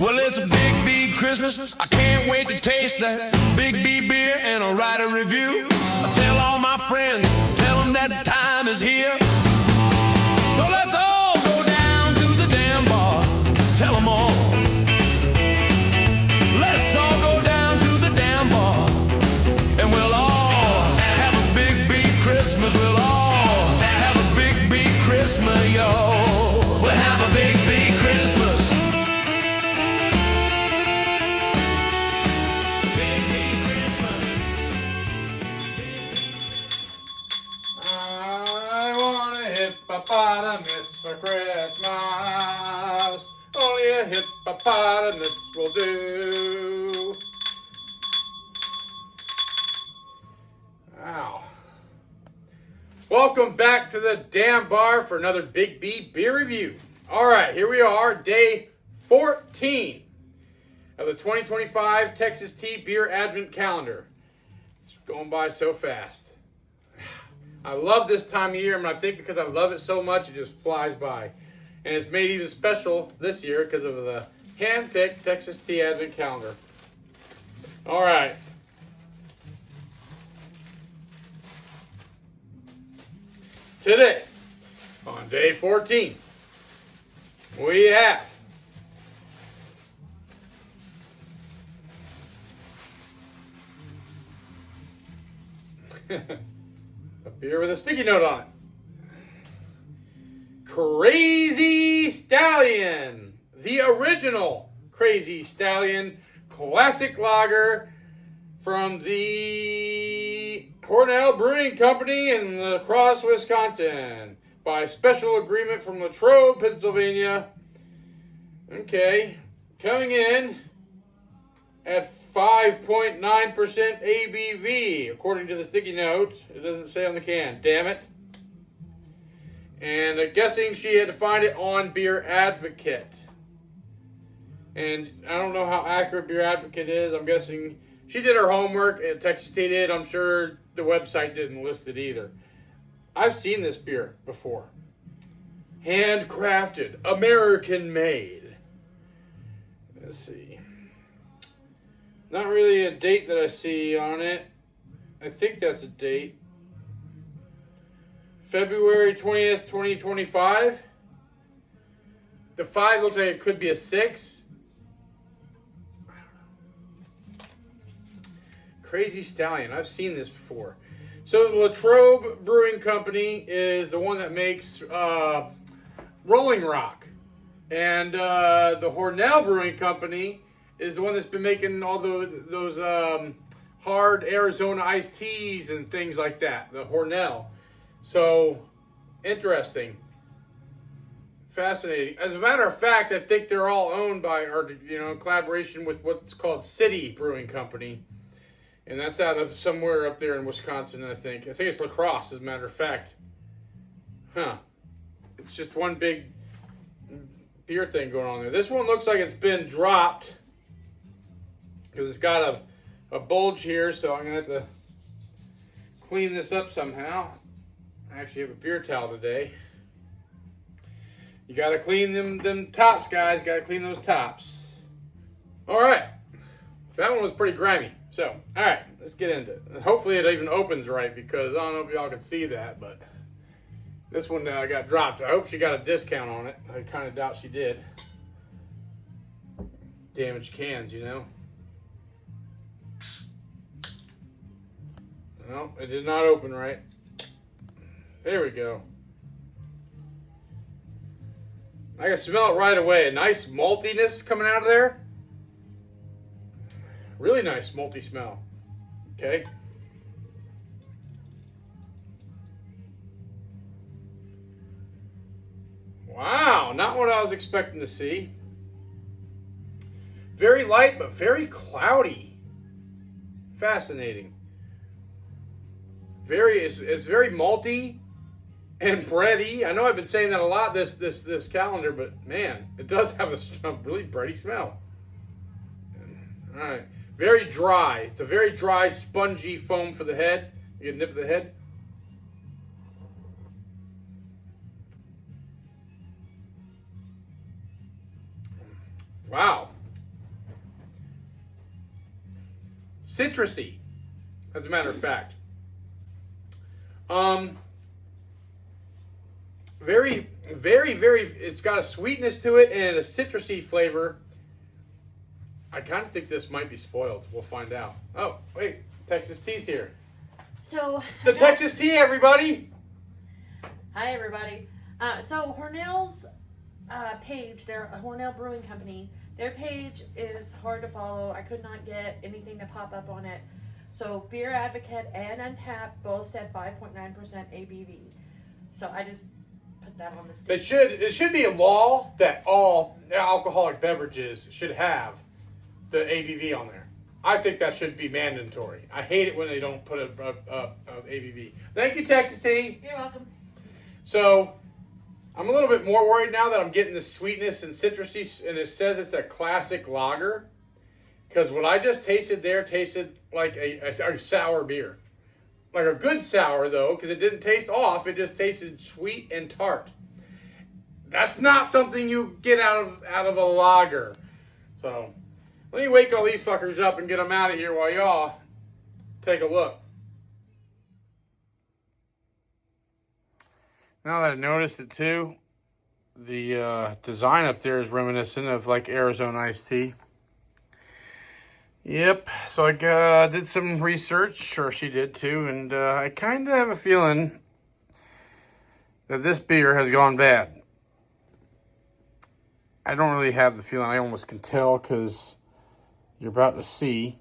Well, it's a Big B Christmas. I can't wait to taste that Big B beer and I'll write a review. I tell all my friends, tell them that the time is here. So let's all go down to the damn bar. Tell them all. Let's all go down to the damn bar. And we'll all have a Big B Christmas. We'll all have a Big B Christmas, yo. We'll have a Big B Christmas. Hippopotamus for Christmas. Only a hippopotamus will do. Wow. Welcome back to the damn bar for another Big B beer review. All right, here we are, day 14 of the 2025 Texas Tea Beer Advent Calendar. It's going by so fast. I love this time of year, and I think because I love it so much, it just flies by. And it's made even special this year because of the hand-picked Texas Tea Advent Calendar. All right. Today, on day 14, we have a beer with a sticky note on it. Crazy Stallion. The original Crazy Stallion classic lager from the Hornell Brewing Company in La Crosse, Wisconsin. By special agreement from Latrobe, Pennsylvania. Okay. Coming in at 5.9% ABV, according to the sticky note. It doesn't say on the can. Damn it. And I'm guessing she had to find it on Beer Advocate. And I don't know how accurate Beer Advocate is. I'm guessing she did her homework, and Texas Tea did. I'm sure the website didn't list it either. I've seen this beer before. Handcrafted, American made. Let's see. Not really a date that I see on it. I think that's a date. February 20th, 2025. The 5 looks like it could be a 6. Crazy Stallion. I've seen this before. So the Latrobe Brewing Company is the one that makes Rolling Rock. And the Hornell Brewing Company is the one that's been making all those hard Arizona iced teas and things like that, the Hornell. So, interesting. Fascinating. As a matter of fact, I think they're all owned by, or, in collaboration with what's called City Brewing Company. And that's out of somewhere up there in Wisconsin, I think. I think it's La Crosse, as a matter of fact. Huh. It's just one big beer thing going on there. This one looks like it's been dropped, because it's got a bulge here, so I'm going to have to clean this up somehow. I actually have a beer towel today. You got to clean them tops, guys. Got to clean those tops. All right. That one was pretty grimy. So, all right, let's get into it. Hopefully it even opens right, because I don't know if y'all can see that, but this one got dropped. I hope she got a discount on it. I kind of doubt she did. Damaged cans, No, it did not open right. There we go. I can smell it right away. A nice maltiness coming out of there. Really nice malty smell. Okay. Wow, not what I was expecting to see. Very light, but very cloudy. Fascinating. It's very malty and bready. I know I've been saying that a lot this calendar, but man, it does have a really bready smell. All right, very dry. It's a very dry, spongy foam for the head. You get a nip of the head. Wow, citrusy, as a matter of fact. Very, very, very, it's got a sweetness to it and a citrusy flavor. I kind of think this might be spoiled. We'll find out. Oh, wait, Texas Tea's here. So The Texas Tea, everybody! Hi, everybody. So Hornell's page, they're a Hornell Brewing Company. Their page is hard to follow. I could not get anything to pop up on it. So Beer Advocate and Untapped both said 5.9% ABV. So I just put that on the stick. It should be a law that all alcoholic beverages should have the ABV on there. I think that should be mandatory. I hate it when they don't put a ABV. Thank you, Texas Tea. You're welcome. So, I'm a little bit more worried now that I'm getting the sweetness and citrusy, and it says it's a classic lager. Because what I just tasted there tasted like a sour beer. Like a good sour, though, because it didn't taste off. It just tasted sweet and tart. That's not something you get out of a lager. So, let me wake all these fuckers up and get them out of here while y'all take a look. Now that I noticed it too, the design up there is reminiscent of like Arizona iced tea. Yep, so I did some research, or she did too, and I kind of have a feeling that this beer has gone bad. I don't really have the feeling, I almost can tell because you're about to see.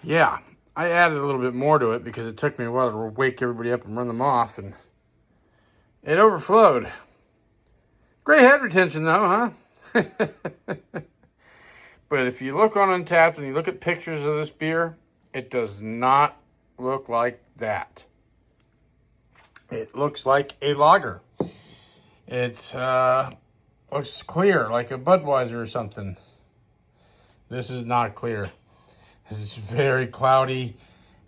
Yeah, I added a little bit more to it because it took me a while to wake everybody up and run them off, and it overflowed. Great head retention though, huh? But if you look on Untapped and you look at pictures of this beer, it does not look like that. It looks like a lager. It looks clear, like a Budweiser or something. This is not clear. This is very cloudy.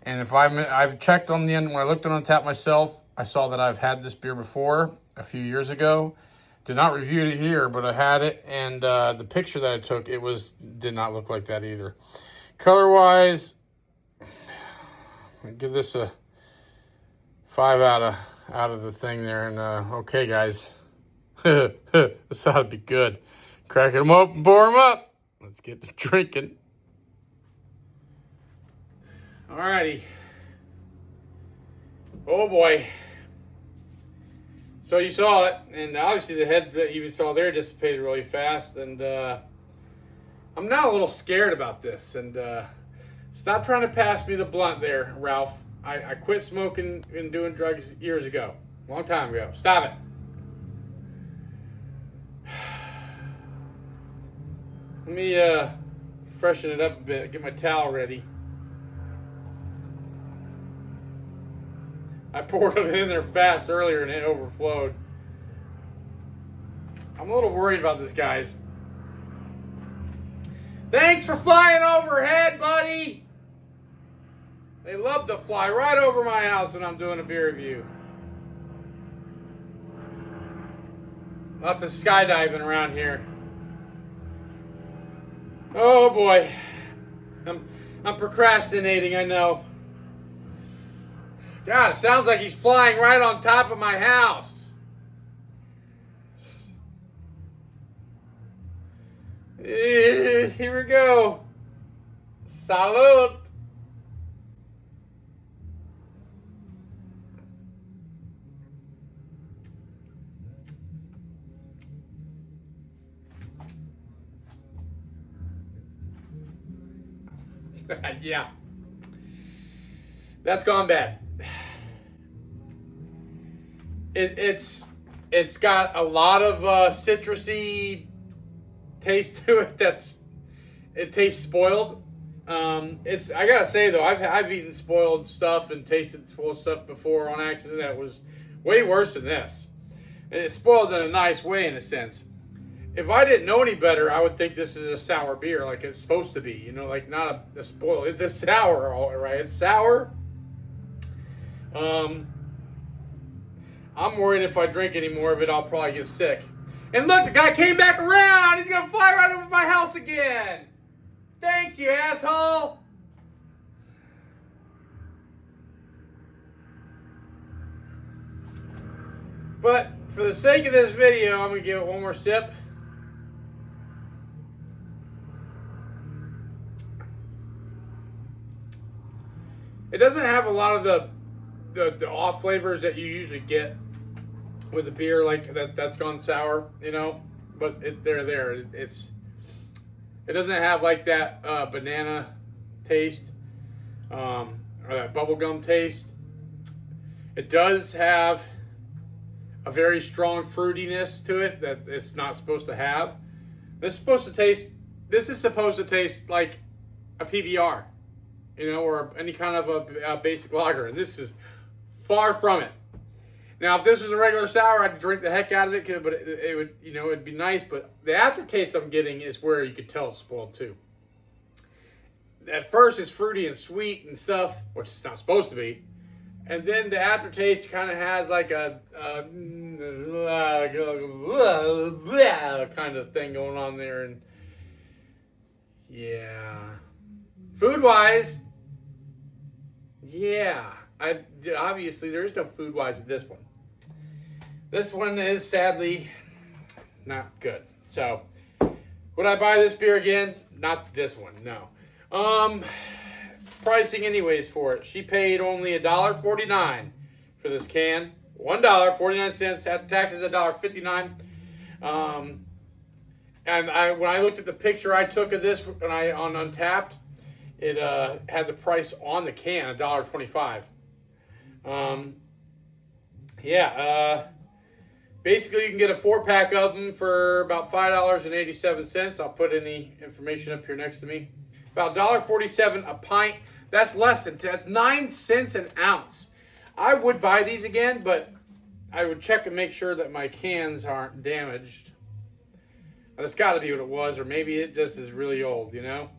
And if I've checked on the end, when I looked on Untapped myself, I saw that I've had this beer before a few years ago. Did not review it here, but I had it, and the picture that I took, did not look like that either. Color-wise, I give this a 5 out of the thing there. And okay, guys, this ought to be good. Crack them open, pour them up. Let's get to drinking. Alrighty. Oh boy. So you saw it, and obviously the head that you saw there dissipated really fast, and I'm now a little scared about this, and stop trying to pass me the blunt there, Ralph. I quit smoking and doing drugs years ago, long time ago. Stop it. Let me freshen it up a bit, get my towel ready. I poured it in there fast earlier and it overflowed. I'm a little worried about this, guys. Thanks for flying overhead, buddy. They love to fly right over my house when I'm doing a beer review. Lots of skydiving around here. Oh boy. I'm procrastinating, I know. God, it sounds like he's flying right on top of my house. Here we go. Salud. Yeah. That's gone bad. It's got a lot of citrusy taste to it. It tastes spoiled. I gotta say though, I've eaten spoiled stuff and tasted spoiled stuff before on accident that was way worse than this. And it's spoiled in a nice way in a sense. If I didn't know any better, I would think this is a sour beer like it's supposed to be. You know, like not a spoiled. It's a sour, all right. It's sour. I'm worried if I drink any more of it, I'll probably get sick. And look, the guy came back around. He's going to fly right over my house again. Thanks, you asshole! But for the sake of this video, I'm going to give it one more sip. It doesn't have a lot of the off flavors that you usually get with a beer like that's gone sour, you know. But they're there. It doesn't have like that banana taste or that bubblegum taste. It does have a very strong fruitiness to it that it's not supposed to have. This is supposed to taste like a PBR, you know, or any kind of a basic lager, and this is far from it. Now, if this was a regular sour, I'd drink the heck out of it, but it would, you know, it'd be nice. But the aftertaste I'm getting is where you could tell it's spoiled too. At first, it's fruity and sweet and stuff, which it's not supposed to be. And then the aftertaste kind of has like a kind of thing going on there. And yeah, food-wise, yeah. Obviously, there is no food-wise with this one. This one is sadly not good. So, would I buy this beer again? Not this one, no. Pricing anyways for it. She paid only $1.49 for this can. $1.49 after taxes, $1.59. And when I looked at the picture I took of this on Untapped, it had the price on the can, $1.25. Basically, you can get a 4-pack of them for about $5.87. I'll put any information up here next to me. About $1.47 a pint. That's that's 9 cents an ounce. I would buy these again, but I would check and make sure that my cans aren't damaged. That's got to be what it was, or maybe it just is really old, you know?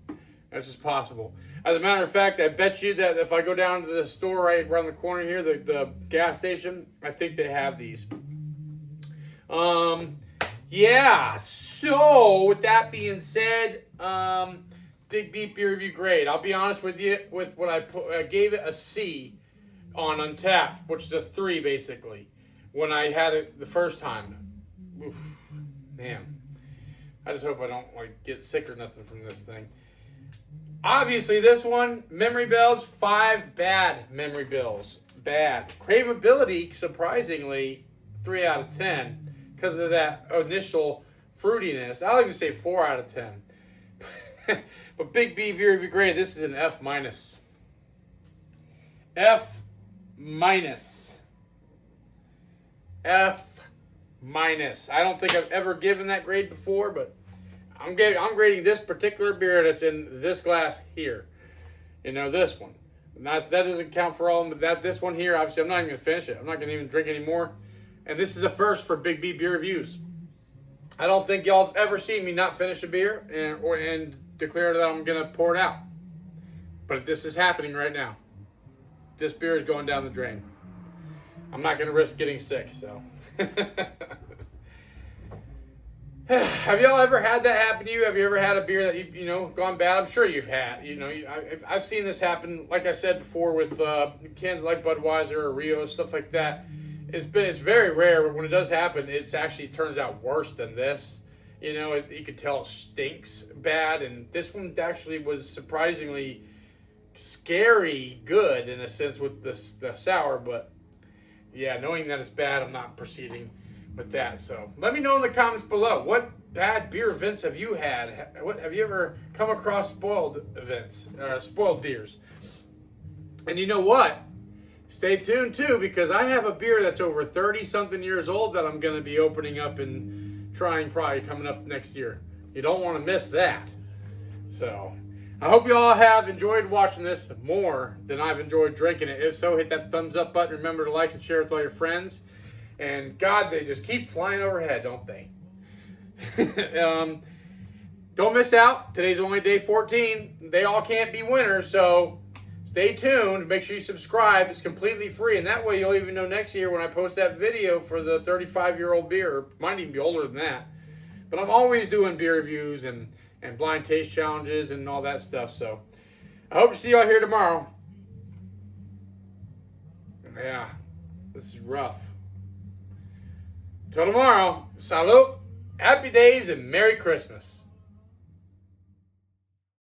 That's just possible. As a matter of fact, I bet you that if I go down to the store right around the corner here, the gas station, I think they have these. Yeah. So, with that being said, Big Beat Beer Review grade. I'll be honest with you, with what I gave it a C on Untapped, which is a 3 basically, when I had it the first time. Oof, man. I just hope I don't get sick or nothing from this thing. Obviously, this one, memory bells, 5 bad memory bells. Bad. Craveability, surprisingly, 3 out of 10 because of that initial fruitiness. I'll even say 4 out of 10. But Big B Beer Review grade, this is an F minus. F minus. F minus. I don't think I've ever given that grade before, but I'm grading this particular beer that's in this glass here. You know, this one. And that doesn't count for all of them, but this one here, obviously, I'm not even going to finish it. I'm not going to even drink any more. And this is a first for Big B Beer Reviews. I don't think y'all have ever seen me not finish a beer and declare that I'm going to pour it out. But this is happening right now. This beer is going down the drain. I'm not going to risk getting sick, so. Have y'all ever had that happen to you? Have you ever had a beer that you know gone bad? I'm sure you've had. You know, I've seen this happen. Like I said before, with cans like Budweiser or Rio, stuff like that. It's very rare, but when it does happen, it actually turns out worse than this. You know, you could tell it stinks bad, and this one actually was surprisingly scary good in a sense with the sour. But yeah, knowing that it's bad, I'm not proceeding with that. So let me know in the comments below, what bad beer events have you had? What have you ever come across spoiled events, spoiled beers? And you know what? Stay tuned too, because I have a beer that's over 30-something years old that I'm going to be opening up and trying probably coming up next year. You don't want to miss that. So I hope you all have enjoyed watching this more than I've enjoyed drinking it. If so, hit that thumbs up button. Remember to like and share with all your friends. And God, they just keep flying overhead, don't they? Don't miss out. Today's only day 14. They all can't be winners, so stay tuned. Make sure you subscribe. It's completely free, and that way you'll even know next year when I post that video for the 35-year-old beer. It might even be older than that. But I'm always doing beer reviews and blind taste challenges and all that stuff. So I hope to see y'all here tomorrow. Yeah, this is rough. Till tomorrow, salut, happy days, and Merry Christmas.